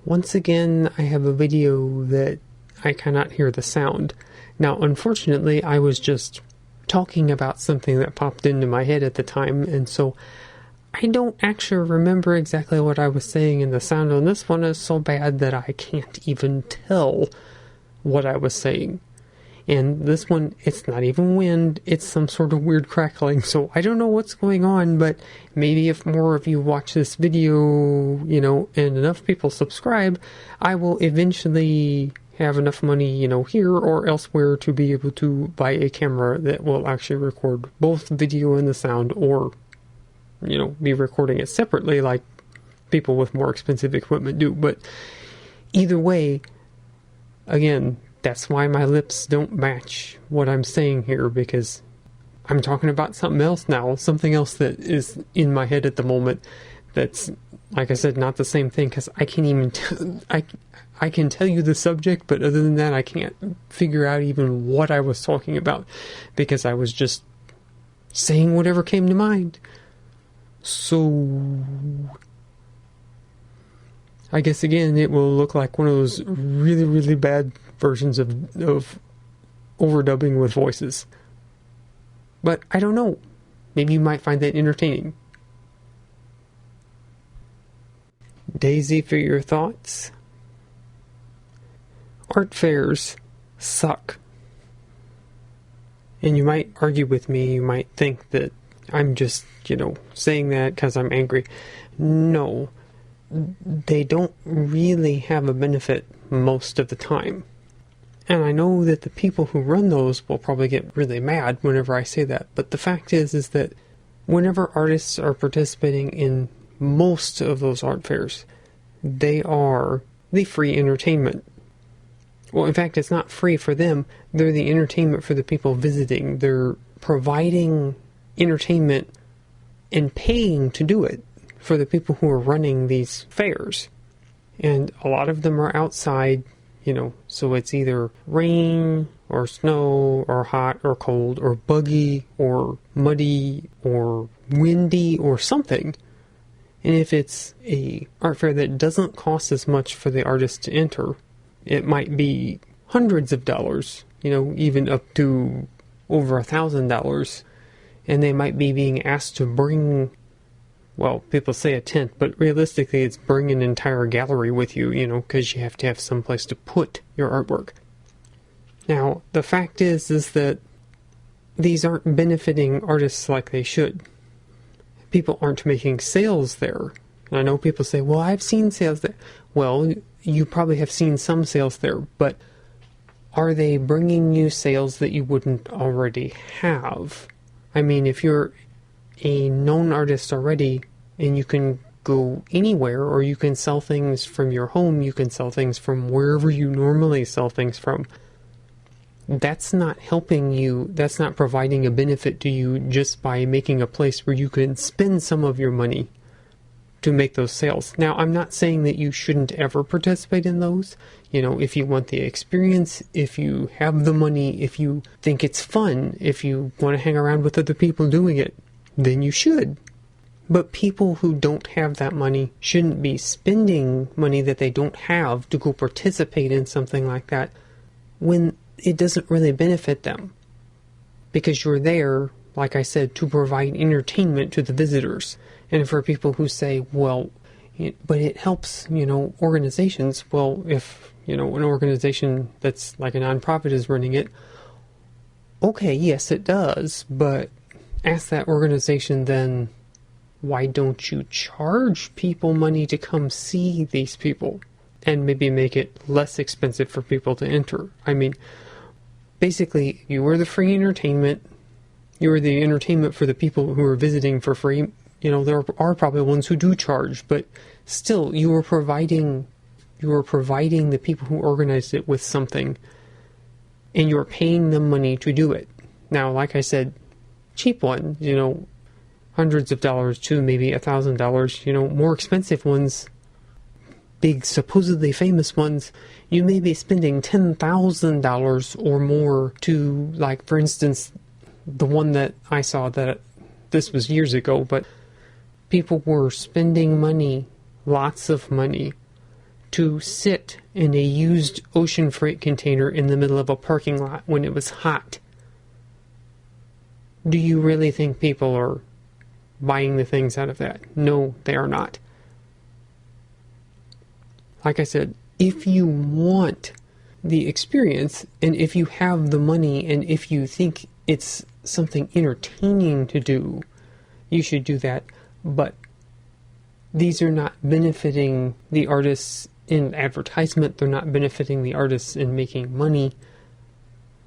Once again, I have a video that I cannot hear the sound. Now, unfortunately, I was just talking about something that popped into my head at the time, and so I don't actually remember exactly what I was saying, and the sound on this one is so bad that I can't even tell what I was saying. And this one, it's not even wind, it's some sort of weird crackling, so I don't know what's going on, but maybe if more of you watch this video, and enough people subscribe, I will eventually have enough money, here or elsewhere to be able to buy a camera that will actually record both video and the sound, or, be recording it separately like people with more expensive equipment do. But either way, again, that's why my lips don't match what I'm saying here, because I'm talking about something else now, something else that is in my head at the moment that's, like I said, not the same thing, because I can't even I can tell you the subject, but other than that, I can't figure out even what I was talking about, because I was just saying whatever came to mind. So I guess, again, it will look like one of those really, really bad versions of overdubbing with voices. But I don't know. Maybe you might find that entertaining. Daisy, for your thoughts? Art fairs suck. And you might argue with me, you might think that I'm just, saying that because I'm angry. No. They don't really have a benefit most of the time. And I know that the people who run those will probably get really mad whenever I say that. But the fact is that whenever artists are participating in most of those art fairs, they are the free entertainment. Well, in fact, it's not free for them. They're the entertainment for the people visiting. They're providing entertainment and paying to do it for the people who are running these fairs. And a lot of them are outside, so it's either rain or snow or hot or cold or buggy or muddy or windy or something. And if it's a art fair that doesn't cost as much for the artist to enter, it might be hundreds of dollars, even up to over $1,000. And they might be being asked to bring, well, people say a tent, but realistically it's bring an entire gallery with you, because you have to have some place to put your artwork. Now, the fact is that these aren't benefiting artists like they should. People aren't making sales there. And I know people say, well, I've seen sales there. Well, you probably have seen some sales there, but are they bringing you sales that you wouldn't already have? I mean, if you're a known artist already and you can go anywhere, or you can sell things from your home, you can sell things from wherever you normally sell things from, that's not helping you, that's not providing a benefit to you just by making a place where you can spend some of your money to make those sales. Now, I'm not saying that you shouldn't ever participate in those. If you want the experience, if you have the money, if you think it's fun, if you want to hang around with other people doing it, then you should. But people who don't have that money shouldn't be spending money that they don't have to go participate in something like that when it doesn't really benefit them. Because you're there, like I said, to provide entertainment to the visitors. And for people who say, well, but it helps, organizations. Well, if, an organization that's like a nonprofit is running it, okay, yes, it does. But ask that organization then, why don't you charge people money to come see these people? And maybe make it less expensive for people to enter. I mean, basically, you were the free entertainment. You were the entertainment for the people who are visiting for free. There are probably ones who do charge, but still, you were providing the people who organized it with something, and you were paying them money to do it. Now, like I said, cheap one, hundreds of dollars to maybe $1,000, more expensive ones, big supposedly famous ones, you may be spending $10,000 or more to, like, for instance, the one that I saw, that this was years ago, but people were spending money, lots of money, to sit in a used ocean freight container in the middle of a parking lot when it was hot. Do you really think people are buying the things out of that? No, they are not. Like I said, if you want the experience, and if you have the money, and if you think it's something entertaining to do, you should do that. But these are not benefiting the artists in advertisement. They're not benefiting the artists in making money.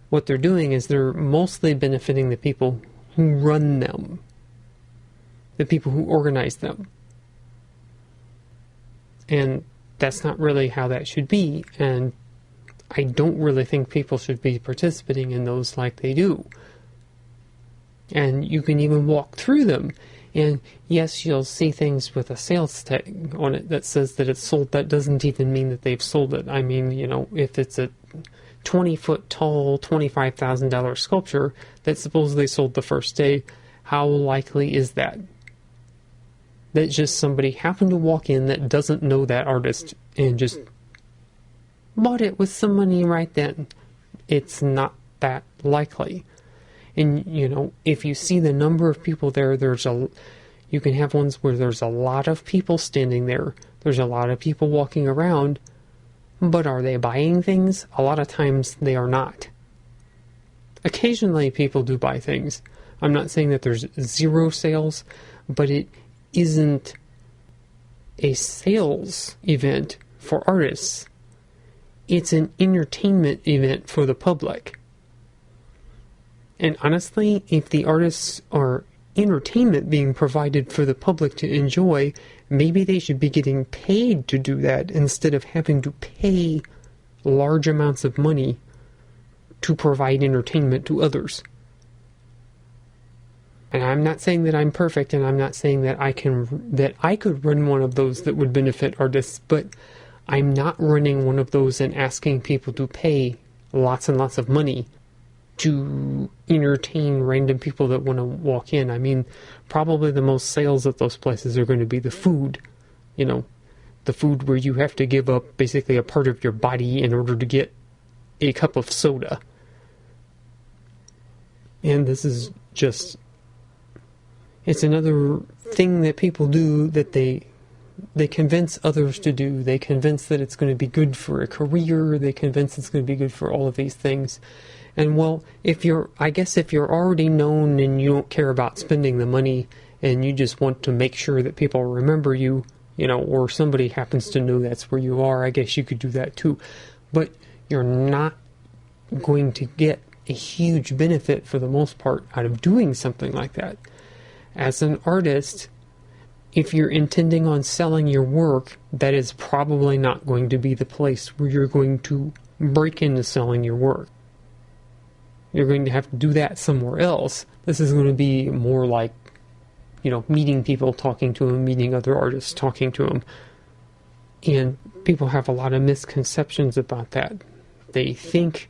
What they're doing is they're mostly benefiting the people who run them, the people who organize them. And that's not really how that should be. And I don't really think people should be participating in those like they do. And you can even walk through them. And yes, you'll see things with a sales tag on it that says that it's sold. That doesn't even mean that they've sold it. I mean, if it's a 20-foot tall, $25,000 sculpture that supposedly sold the first day, how likely is that? That just somebody happened to walk in that doesn't know that artist and just bought it with some money right then. It's not that likely. And, if you see the number of people there, you can have ones where there's a lot of people standing there. There's a lot of people walking around. But are they buying things? A lot of times they are not. Occasionally people do buy things. I'm not saying that there's zero sales, but it isn't a sales event for artists. It's an entertainment event for the public. And honestly, if the artists are entertainment being provided for the public to enjoy, maybe they should be getting paid to do that instead of having to pay large amounts of money to provide entertainment to others. And I'm not saying that I'm perfect, and I'm not saying that I could run one of those that would benefit artists, but I'm not running one of those and asking people to pay lots and lots of money to entertain random people that want to walk in. I mean, probably the most sales at those places are going to be the food. The food where you have to give up basically a part of your body in order to get a cup of soda. And this is just... it's another thing that people do that they convince others to do. They convince that it's going to be good for a career. They convince it's going to be good for all of these things. And well, if you're already known and you don't care about spending the money and you just want to make sure that people remember you, or somebody happens to know that's where you are, I guess you could do that too. But you're not going to get a huge benefit for the most part out of doing something like that. As an artist, if you're intending on selling your work, that is probably not going to be the place where you're going to break into selling your work. You're going to have to do that somewhere else. This is going to be more like, meeting people, talking to them, meeting other artists, talking to them. And people have a lot of misconceptions about that. They think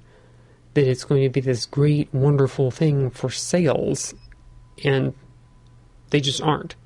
that it's going to be this great, wonderful thing for sales, and they just aren't.